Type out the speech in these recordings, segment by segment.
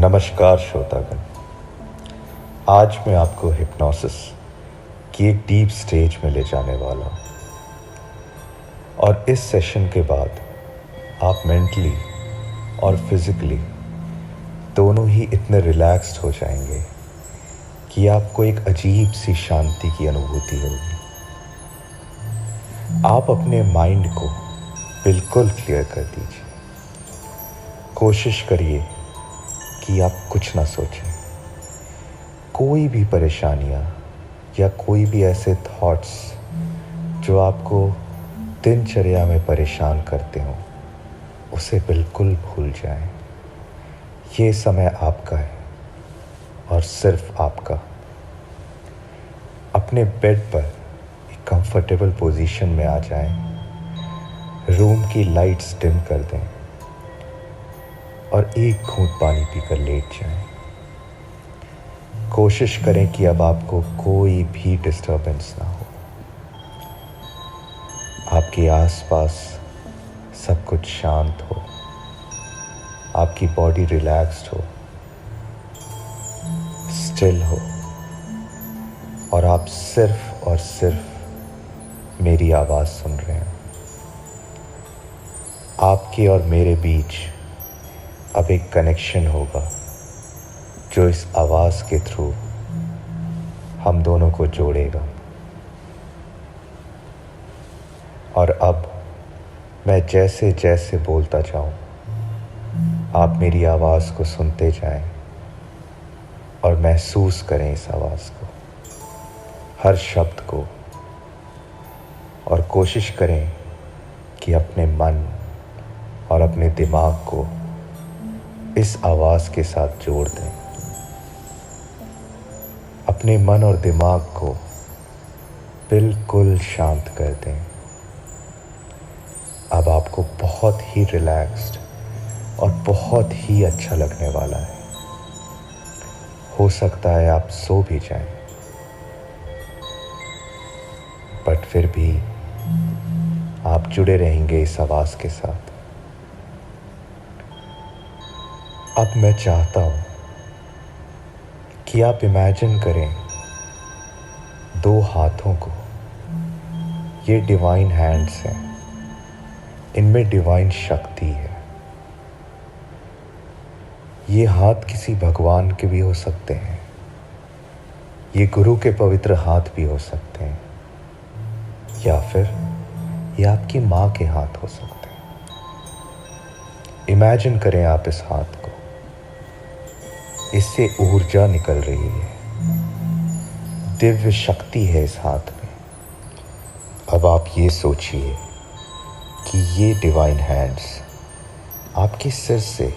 नमस्कार श्रोतागण। आज मैं आपको हिप्नोसिस की एक डीप स्टेज में ले जाने वाला हूँ और इस सेशन के बाद आप मेंटली और फिजिकली दोनों ही इतने रिलैक्स्ड हो जाएंगे कि आपको एक अजीब सी शांति की अनुभूति होगी। आप अपने माइंड को बिल्कुल क्लियर कर दीजिए। कोशिश करिए कि आप कुछ ना सोचें। कोई भी परेशानियाँ या कोई भी ऐसे थॉट्स जो आपको दिनचर्या में परेशान करते हो उसे बिल्कुल भूल जाएं। ये समय आपका है और सिर्फ आपका। अपने बेड पर एक कंफर्टेबल पोजीशन में आ जाएं। रूम की लाइट्स डिम कर दें और एक घूंट पानी पीकर लेट जाएं। कोशिश करें कि अब आपको कोई भी डिस्टर्बेंस ना हो। आपके आसपास सब कुछ शांत हो, आपकी बॉडी रिलैक्स्ड हो, स्टिल हो और आप सिर्फ और सिर्फ मेरी आवाज़ सुन रहे हैं। आपके और मेरे बीच अब एक कनेक्शन होगा जो इस आवाज़ के थ्रू हम दोनों को जोड़ेगा। और अब मैं जैसे जैसे बोलता जाऊं, आप मेरी आवाज़ को सुनते जाएं और महसूस करें इस आवाज़ को, हर शब्द को, और कोशिश करें कि अपने मन और अपने दिमाग को इस आवाज़ के साथ जोड़ दें। अपने मन और दिमाग को बिल्कुल शांत कर दें। अब आपको बहुत ही रिलैक्स्ड और बहुत ही अच्छा लगने वाला है। हो सकता है आप सो भी जाएं, बट फिर भी आप जुड़े रहेंगे इस आवाज़ के साथ। अब मैं चाहता हूं कि आप इमेजिन करें दो हाथों को। ये डिवाइन हैंड्स हैं, इनमें डिवाइन शक्ति है। ये हाथ किसी भगवान के भी हो सकते हैं, ये गुरु के पवित्र हाथ भी हो सकते हैं, या फिर ये आपकी माँ के हाथ हो सकते हैं। इमेजिन करें आप इस हाथ को, इससे ऊर्जा निकल रही है, दिव्य शक्ति है इस हाथ में। अब आप ये सोचिए कि ये डिवाइन हैंड्स आपके सिर से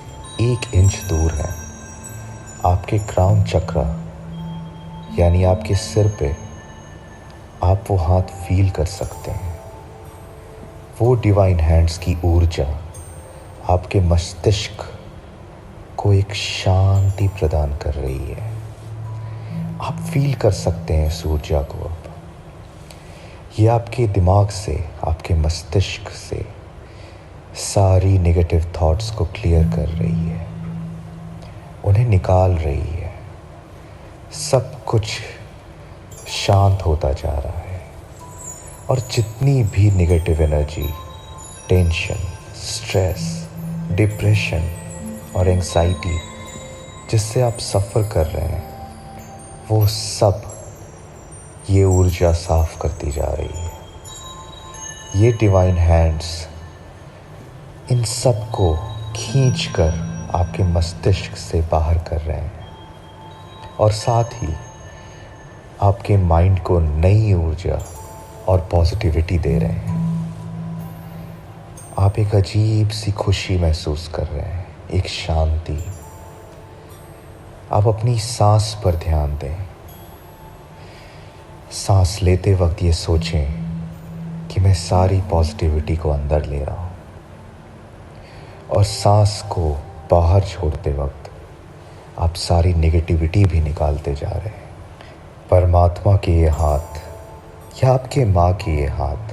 1 इंच दूर हैं। आपके क्राउन चक्र यानी आपके सिर पे आप वो हाथ फील कर सकते हैं। वो डिवाइन हैंड्स की ऊर्जा आपके मस्तिष्क को एक शांति प्रदान कर रही है। आप फील कर सकते हैं इस ऊर्जा को। अब ये आपके दिमाग से, आपके मस्तिष्क से सारी नेगेटिव थॉट्स को क्लियर कर रही है, उन्हें निकाल रही है। सब कुछ शांत होता जा रहा है और जितनी भी negative energy, tension, stress, depression और एंग्जाइटी जिससे आप सफ़र कर रहे हैं, वो सब ये ऊर्जा साफ करती जा रही है। ये डिवाइन हैंड्स इन सब को खींचकर आपके मस्तिष्क से बाहर कर रहे हैं और साथ ही आपके माइंड को नई ऊर्जा और पॉजिटिविटी दे रहे हैं। आप एक अजीब सी खुशी महसूस कर रहे हैं, एक शांति। आप अपनी सांस पर ध्यान दें। सांस लेते वक्त ये सोचें कि मैं सारी पॉजिटिविटी को अंदर ले रहा हूँ, और सांस को बाहर छोड़ते वक्त आप सारी नेगेटिविटी भी निकालते जा रहे हैं। परमात्मा के ये हाथ या आपके माँ के ये हाथ,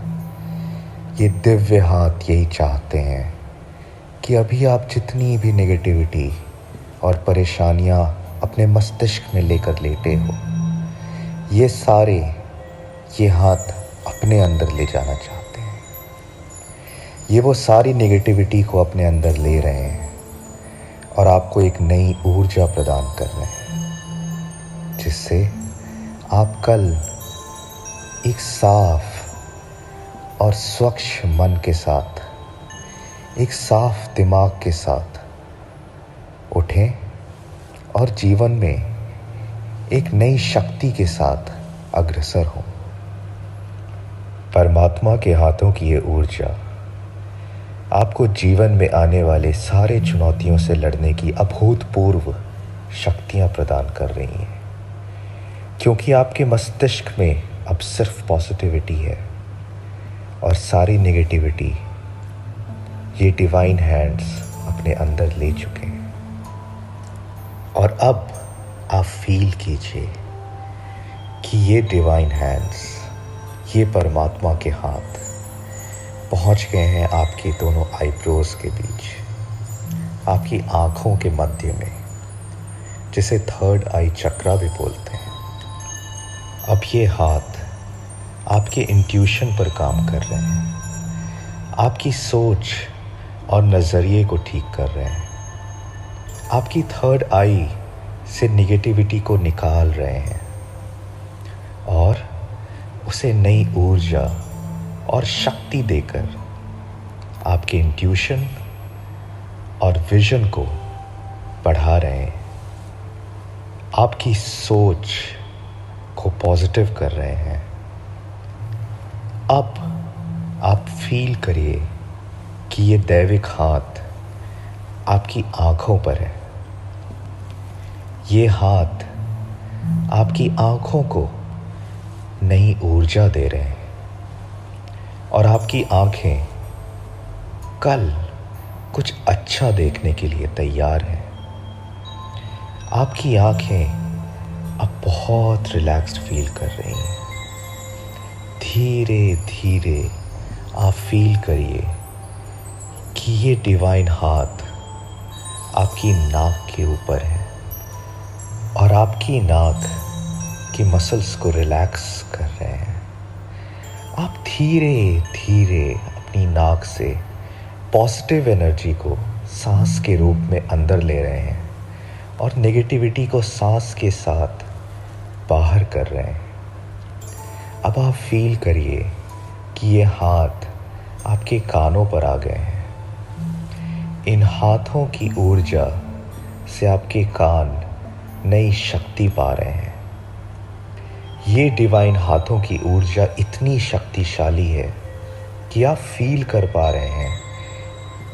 ये दिव्य हाथ यही चाहते हैं कि अभी आप जितनी भी नेगेटिविटी और परेशानियां अपने मस्तिष्क में लेकर लेटे हो, ये हाथ अपने अंदर ले जाना चाहते हैं। ये वो सारी नेगेटिविटी को अपने अंदर ले रहे हैं और आपको एक नई ऊर्जा प्रदान कर रहे हैं, जिससे आप कल एक साफ और स्वच्छ मन के साथ, एक साफ दिमाग के साथ उठें और जीवन में एक नई शक्ति के साथ अग्रसर हों। परमात्मा के हाथों की ये ऊर्जा आपको जीवन में आने वाले सारे चुनौतियों से लड़ने की अभूतपूर्व शक्तियां प्रदान कर रही हैं, क्योंकि आपके मस्तिष्क में अब सिर्फ पॉजिटिविटी है और सारी नेगेटिविटी ये डिवाइन हैंड्स अपने अंदर ले चुके हैं। और अब आप फील कीजिए कि ये डिवाइन हैंड्स, ये परमात्मा के हाथ पहुंच गए हैं आपके दोनों आईब्रोज के बीच, आपकी आंखों के मध्य में, जिसे थर्ड आई चक्रा भी बोलते हैं। अब ये हाथ आपके इंट्यूशन पर काम कर रहे हैं, आपकी सोच और नज़रिए को ठीक कर रहे हैं, आपकी थर्ड आई से निगेटिविटी को निकाल रहे हैं और उसे नई ऊर्जा और शक्ति देकर आपके इंट्यूशन और विजन को बढ़ा रहे हैं, आपकी सोच को पॉजिटिव कर रहे हैं। अब आप फील करिए कि ये दैविक हाथ आपकी आंखों पर है। ये हाथ आपकी आंखों को नई ऊर्जा दे रहे हैं और आपकी आंखें कल कुछ अच्छा देखने के लिए तैयार हैं। आपकी आंखें अब बहुत रिलैक्स्ड फील कर रही हैं। धीरे धीरे आप फील करिए कि ये डिवाइन हाथ आपकी नाक के ऊपर है और आपकी नाक की मसल्स को रिलैक्स कर रहे हैं। आप धीरे धीरे अपनी नाक से पॉजिटिव एनर्जी को सांस के रूप में अंदर ले रहे हैं और नेगेटिविटी को सांस के साथ बाहर कर रहे हैं। अब आप फील करिए कि ये हाथ आपके कानों पर आ गए हैं। इन हाथों की ऊर्जा से आपके कान नई शक्ति पा रहे हैं। ये डिवाइन हाथों की ऊर्जा इतनी शक्तिशाली है कि आप फील कर पा रहे हैं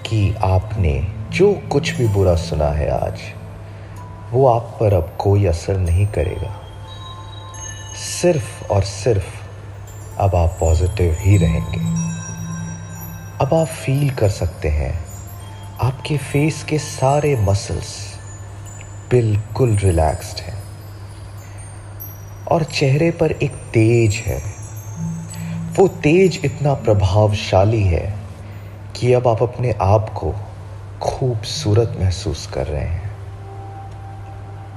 कि आपने जो कुछ भी बुरा सुना है आज, वो आप पर अब कोई असर नहीं करेगा। सिर्फ और सिर्फ अब आप पॉजिटिव ही रहेंगे। अब आप फील कर सकते हैं आपके फेस के सारे मसल्स बिल्कुल रिलैक्स्ड हैं और चेहरे पर एक तेज है। वो तेज इतना प्रभावशाली है कि अब आप अपने आप को खूबसूरत महसूस कर रहे हैं।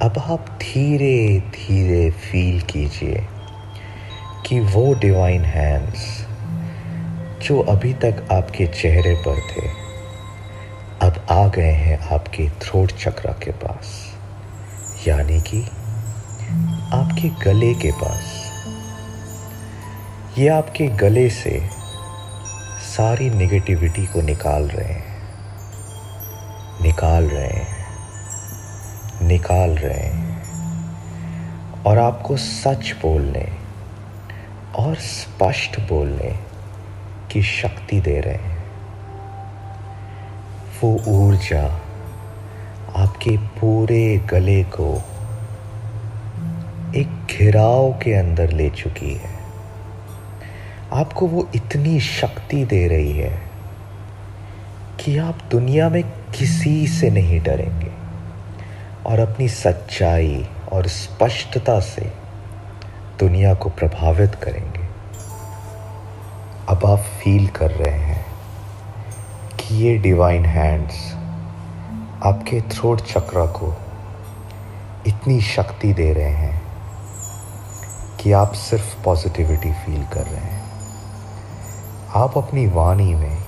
अब आप धीरे धीरे फील कीजिए कि वो डिवाइन हैंड्स जो अभी तक आपके चेहरे पर थे, अब आ गए हैं आपके थ्रोट चक्रा के पास, यानी कि आपके गले के पास। ये आपके गले से सारी नेगेटिविटी को निकाल रहे हैं, निकाल रहे हैं, निकाल रहे हैं और आपको सच बोलने और स्पष्ट बोलने की शक्ति दे रहे हैं। वो ऊर्जा आपके पूरे गले को एक घेराव के अंदर ले चुकी है। आपको वो इतनी शक्ति दे रही है कि आप दुनिया में किसी से नहीं डरेंगे और अपनी सच्चाई और स्पष्टता से दुनिया को प्रभावित करेंगे। अब आप फील कर रहे हैं कि ये डिवाइन हैंड्स आपके थ्रोट चक्र को इतनी शक्ति दे रहे हैं कि आप सिर्फ पॉजिटिविटी फील कर रहे हैं। आप अपनी वाणी में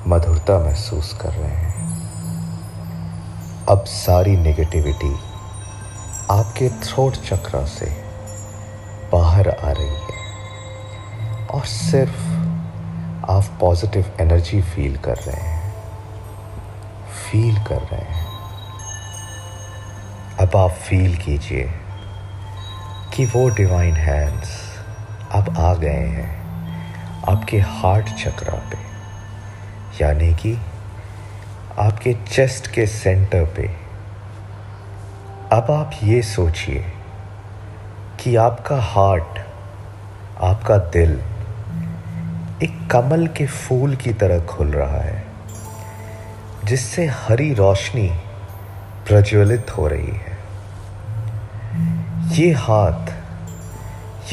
मधुरता महसूस कर रहे हैं। अब सारी नेगेटिविटी आपके थ्रोट चक्र से बाहर आ रही है और सिर्फ आप पॉजिटिव एनर्जी फील कर रहे हैं। अब आप फील कीजिए कि वो डिवाइन हैंड्स अब आ गए हैं आपके हार्ट चक्र पे, यानी कि आपके चेस्ट के सेंटर पे। अब आप ये सोचिए कि आपका हार्ट, आपका दिल एक कमल के फूल की तरह खुल रहा है, जिससे हरी रोशनी प्रज्वलित हो रही है। ये हाथ,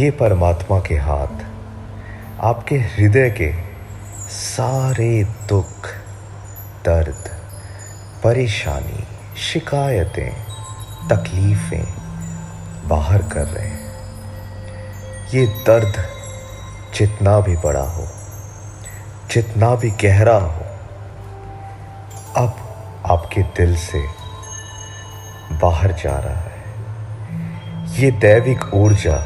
ये परमात्मा के हाथ आपके हृदय के सारे दुख, दर्द, परेशानी, शिकायतें, तकलीफ़ें बाहर कर रहे हैं। ये दर्द जितना भी बड़ा हो, जितना भी गहरा हो, अब आपके दिल से बाहर जा रहा है। ये दैविक ऊर्जा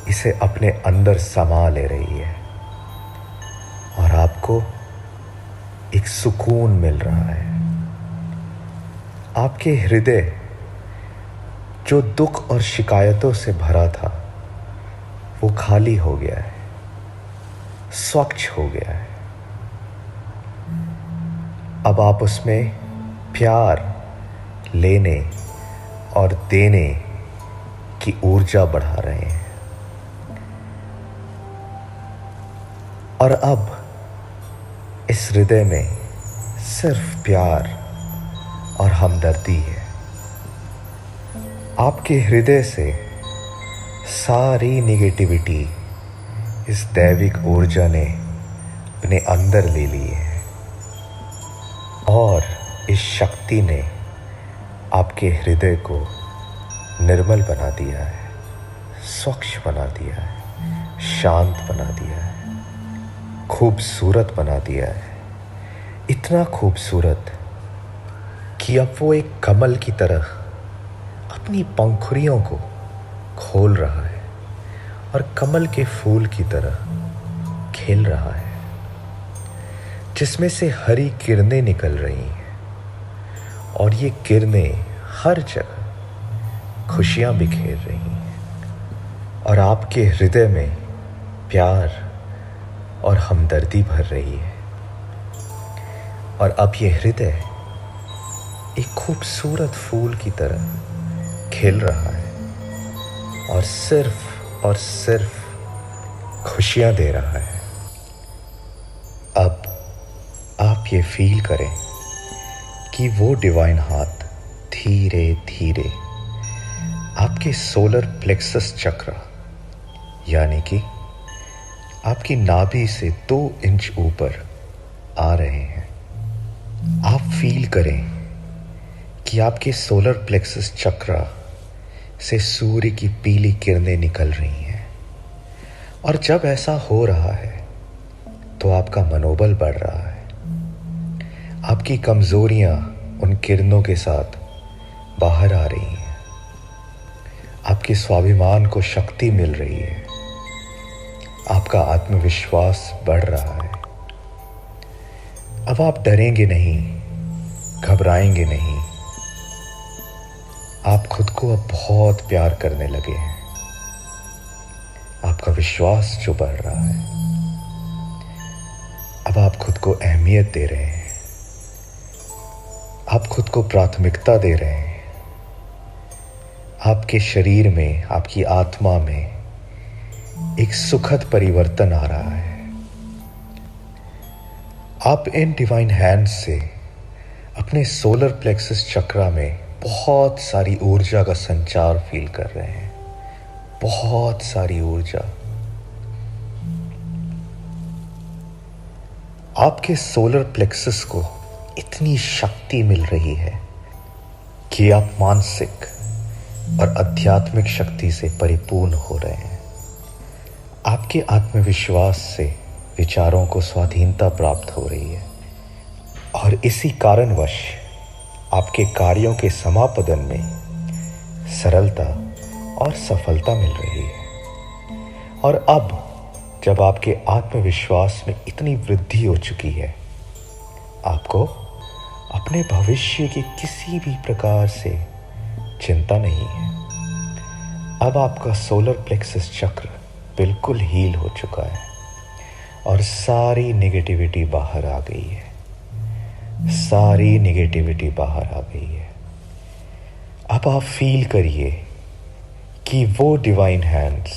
इसे अपने अंदर समा ले रही है और आपको एक सुकून मिल रहा है। आपके हृदय जो दुख और शिकायतों से भरा था, वो खाली हो गया है, स्वच्छ हो गया है। अब आप उसमें प्यार लेने और देने की ऊर्जा बढ़ा रहे हैं। और अब इस हृदय में सिर्फ प्यार और हमदर्दी है। आपके हृदय से सारी नेगेटिविटी इस दैविक ऊर्जा ने अपने अंदर ले ली है और इस शक्ति ने आपके हृदय को निर्मल बना दिया है, स्वच्छ बना दिया है, शांत बना दिया है, खूबसूरत बना दिया है। इतना खूबसूरत कि अब वो एक कमल की तरह अपनी पंखुड़ियों को खोल रहा है और कमल के फूल की तरह खिल रहा है, जिसमें से हरी किरणें निकल रही हैं। और ये किरणें हर जगह खुशियां बिखेर रही हैं और आपके हृदय में प्यार और हमदर्दी भर रही है। और अब ये हृदय एक खूबसूरत फूल की तरह खिल रहा है और सिर्फ खुशियां दे रहा है। अब आप ये फील करें कि वो डिवाइन हाथ धीरे धीरे आपके सोलर प्लेक्सस चक्र, यानी कि आपकी नाभि से 2 इंच ऊपर आ रहे हैं। आप फील करें कि आपके सोलर प्लेक्सस चक्र से सूर्य की पीली किरणें निकल रही हैं। और जब ऐसा हो रहा है तो आपका मनोबल बढ़ रहा है। आपकी कमजोरियां उन किरणों के साथ बाहर आ रही हैं। आपके स्वाभिमान को शक्ति मिल रही है। आपका आत्मविश्वास बढ़ रहा है। अब आप डरेंगे नहीं, घबराएंगे नहीं। आप खुद को अब बहुत प्यार करने लगे हैं। आपका विश्वास जो बढ़ रहा है, अब आप खुद को अहमियत दे रहे हैं। आप खुद को प्राथमिकता दे रहे हैं। आपके शरीर में, आपकी आत्मा में एक सुखद परिवर्तन आ रहा है। आप इन डिवाइन हैंड्स से अपने सोलर प्लेक्सस चक्रा में बहुत सारी ऊर्जा का संचार फील कर रहे हैं। बहुत सारी ऊर्जा। आपके सोलर प्लेक्सस को इतनी शक्ति मिल रही है कि आप मानसिक और आध्यात्मिक शक्ति से परिपूर्ण हो रहे हैं। आपके आत्मविश्वास से विचारों को स्वाधीनता प्राप्त हो रही है और इसी कारणवश आपके कार्यों के समापन में सरलता और सफलता मिल रही है। और अब जब आपके आत्मविश्वास में इतनी वृद्धि हो चुकी है, आपको अपने भविष्य की किसी भी प्रकार से चिंता नहीं है। अब आपका सोलर प्लेक्सस चक्र बिल्कुल हील हो चुका है और सारी नेगेटिविटी बाहर आ गई है। सारी नेगेटिविटी बाहर आ गई है। अब आप फील करिए कि वो डिवाइन हैंड्स,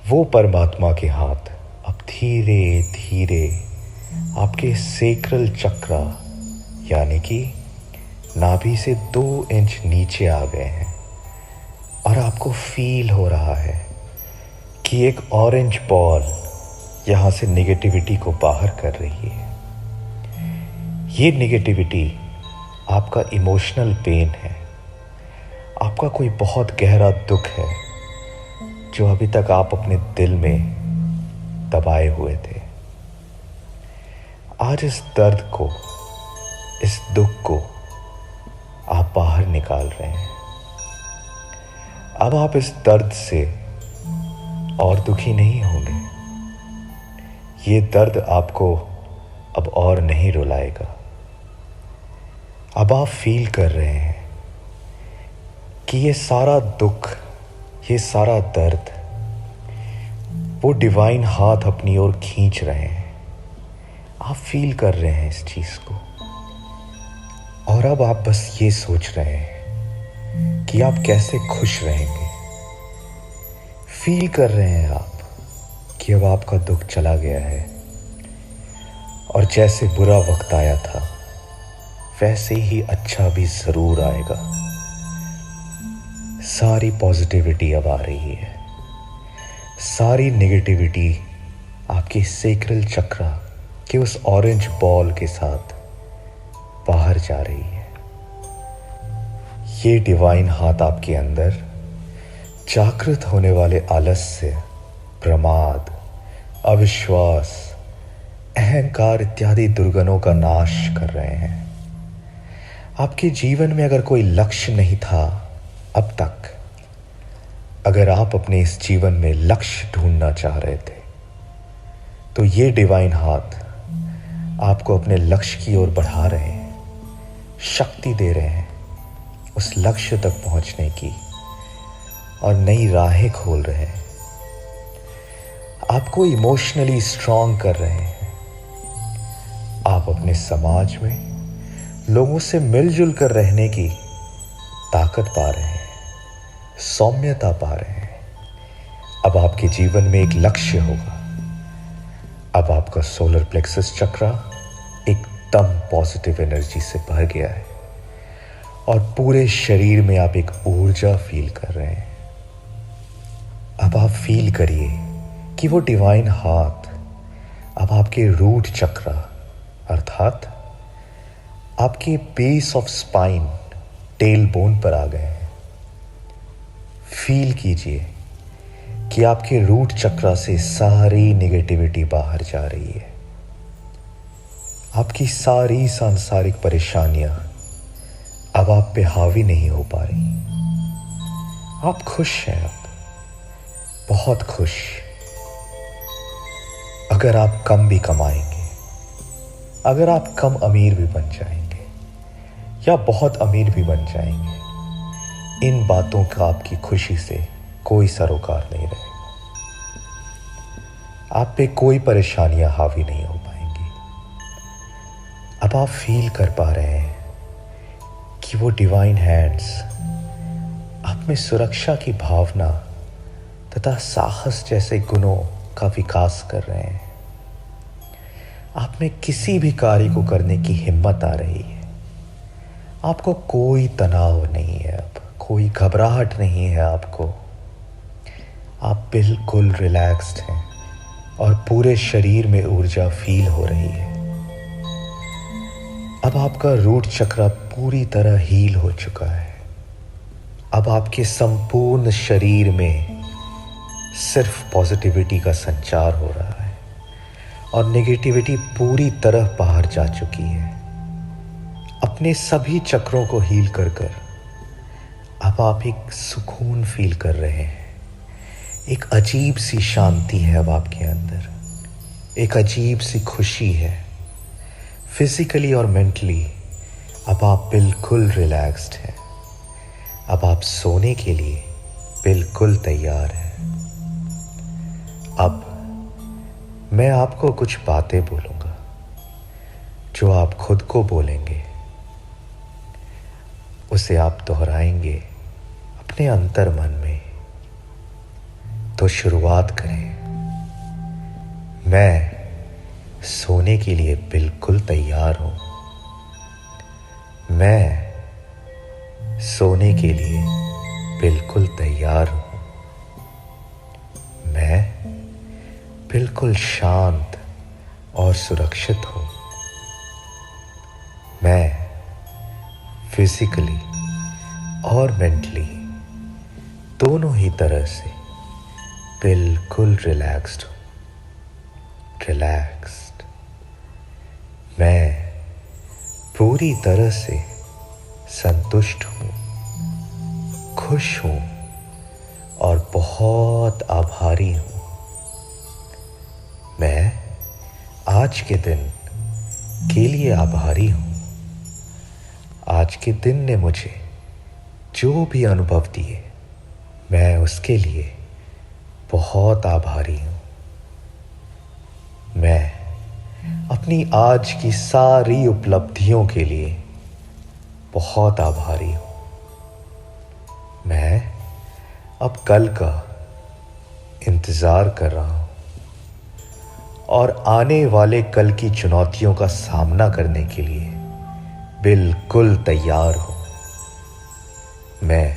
वो परमात्मा के हाथ अब धीरे धीरे आपके सेक्रल चक्र यानी कि नाभि से 2 इंच नीचे आ गए हैं और आपको फील हो रहा है कि एक ऑरेंज बॉल यहाँ से नेगेटिविटी को बाहर कर रही है। ये नेगेटिविटी आपका इमोशनल पेन है, आपका कोई बहुत गहरा दुख है जो अभी तक आप अपने दिल में दबाए हुए थे। आज इस दर्द को, इस दुख को आप बाहर निकाल रहे हैं। अब आप इस दर्द से और दुखी नहीं होंगे। ये दर्द आपको अब और नहीं रुलाएगा। अब आप फील कर रहे हैं कि ये सारा दुख, ये सारा दर्द वो डिवाइन हाथ अपनी ओर खींच रहे हैं। आप फील कर रहे हैं इस चीज को और अब आप बस ये सोच रहे हैं कि आप कैसे खुश रहेंगे। फील कर रहे हैं आप कि अब आपका दुख चला गया है और जैसे बुरा वक्त आया था वैसे ही अच्छा भी जरूर आएगा। सारी पॉजिटिविटी अब आ रही है। सारी नेगेटिविटी आपके सेक्रल चक्र के उस ऑरेंज बॉल के साथ बाहर जा रही है। ये डिवाइन हाथ आपके अंदर जागृत होने वाले आलस्य, प्रमाद, अविश्वास, अहंकार इत्यादि दुर्गुणों का नाश कर रहे हैं। आपके जीवन में अगर कोई लक्ष्य नहीं था अब तक, अगर आप अपने इस जीवन में लक्ष्य ढूंढना चाह रहे थे, तो ये डिवाइन हाथ आपको अपने लक्ष्य की ओर बढ़ा रहे हैं, शक्ति दे रहे हैं उस लक्ष्य तक पहुंचने की और नई राहें खोल रहे हैं। आपको इमोशनली स्ट्रांग कर रहे हैं। आप अपने समाज में लोगों से मिलजुल कर रहने की ताकत पा रहे हैं, सौम्यता पा रहे हैं। अब आपके जीवन में एक लक्ष्य होगा। अब आपका सोलर प्लेक्सस चक्र एकदम पॉजिटिव एनर्जी से भर गया है और पूरे शरीर में आप एक ऊर्जा फील कर रहे हैं। अब आप फील करिए कि वो डिवाइन हाथ अब आपके रूट चक्र अर्थात आपके base of spine, tail bone पर आ गए हैं। फील कीजिए कि आपके रूट चक्र से सारी नेगेटिविटी बाहर जा रही है। आपकी सारी सांसारिक परेशानियां अब आप पे हावी नहीं हो पा रही। आप खुश हैं, अब बहुत खुश। अगर आप कम भी कमाएंगे, अगर आप कम अमीर भी बन जाएंगे या बहुत अमीर भी बन जाएंगे, इन बातों का आपकी खुशी से कोई सरोकार नहीं रहेगा। आप पे कोई परेशानियां हावी नहीं हो पाएंगी। अब आप फील कर पा रहे हैं कि वो डिवाइन हैंड्स आप में सुरक्षा की भावना तथा साहस जैसे गुणों का विकास कर रहे हैं। आप में किसी भी कार्य को करने की हिम्मत आ रही है। आपको कोई तनाव नहीं है, अब कोई घबराहट नहीं है आपको। आप बिल्कुल रिलैक्स्ड हैं और पूरे शरीर में ऊर्जा फील हो रही है। अब आपका रूट चक्र पूरी तरह हील हो चुका है। अब आपके संपूर्ण शरीर में सिर्फ पॉजिटिविटी का संचार हो रहा है और नेगेटिविटी पूरी तरह बाहर जा चुकी है। अपने सभी चक्रों को हील कर कर अब आप एक सुकून फील कर रहे हैं। एक अजीब सी शांति है अब आपके अंदर, एक अजीब सी खुशी है। फिजिकली और मेंटली अब आप बिल्कुल रिलैक्स्ड हैं। अब आप सोने के लिए बिल्कुल तैयार हैं। अब मैं आपको कुछ बातें बोलूँगा जो आप खुद को बोलेंगे, उसे आप दोहराएंगे अपने अंतर मन में। तो शुरुआत करें। मैं सोने के लिए बिल्कुल तैयार हूँ। मैं सोने के लिए बिल्कुल तैयार हूँ। मैं बिल्कुल शांत और सुरक्षित हूँ। मैं फिजिकली और मेंटली दोनों ही तरह से बिल्कुल रिलैक्स्ड हूँ। रिलैक्स्ड। मैं पूरी तरह से संतुष्ट हूँ, खुश हूँ और बहुत आभारी हूँ। मैं आज के दिन के लिए आभारी हूँ। आज के दिन ने मुझे जो भी अनुभव दिए, मैं उसके लिए बहुत आभारी हूँ। मैं अपनी आज की सारी उपलब्धियों के लिए बहुत आभारी हूँ। मैं अब कल का इंतज़ार कर रहा हूँ और आने वाले कल की चुनौतियों का सामना करने के लिए बिल्कुल तैयार हूँ। मैं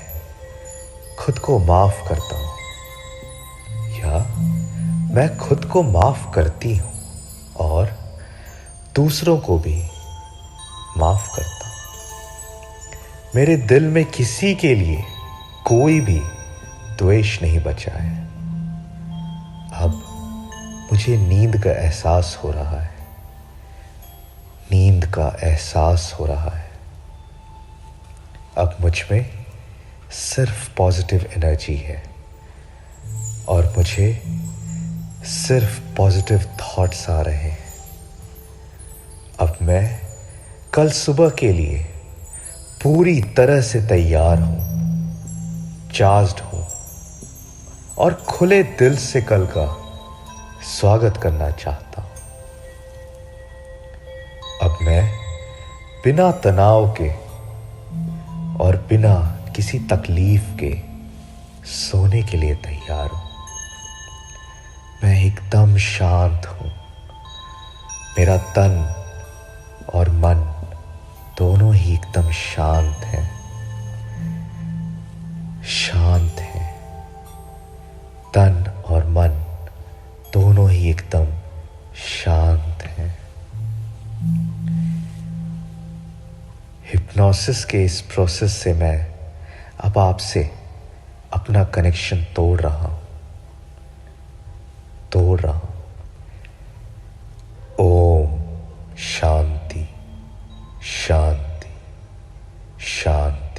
खुद को माफ़ करता हूँ या मैं खुद को माफ़ करती हूँ और दूसरों को भी माफ़ करता हूँ। मेरे दिल में किसी के लिए कोई भी द्वेष नहीं बचा है। अब मुझे नींद का एहसास हो रहा है। नींद का एहसास हो रहा है। अब मुझ में सिर्फ पॉजिटिव एनर्जी है और मुझे सिर्फ पॉजिटिव थॉट्स आ रहे हैं। अब मैं कल सुबह के लिए पूरी तरह से तैयार हूँ, चार्ज्ड हूँ और खुले दिल से कल का स्वागत करना चाहता हूँ। अब मैं बिना तनाव के और बिना किसी तकलीफ के सोने के लिए तैयार हूँ। मैं एकदम शांत हूँ। मेरा तन और मन दोनों ही एकदम शांत हैं। शांत है। तन और मन दोनों ही एकदम शांत हैं। हिप्नोसिस के इस प्रोसेस से मैं अब आपसे अपना कनेक्शन तोड़ रहा हूं। ओम शांति शांति शांति।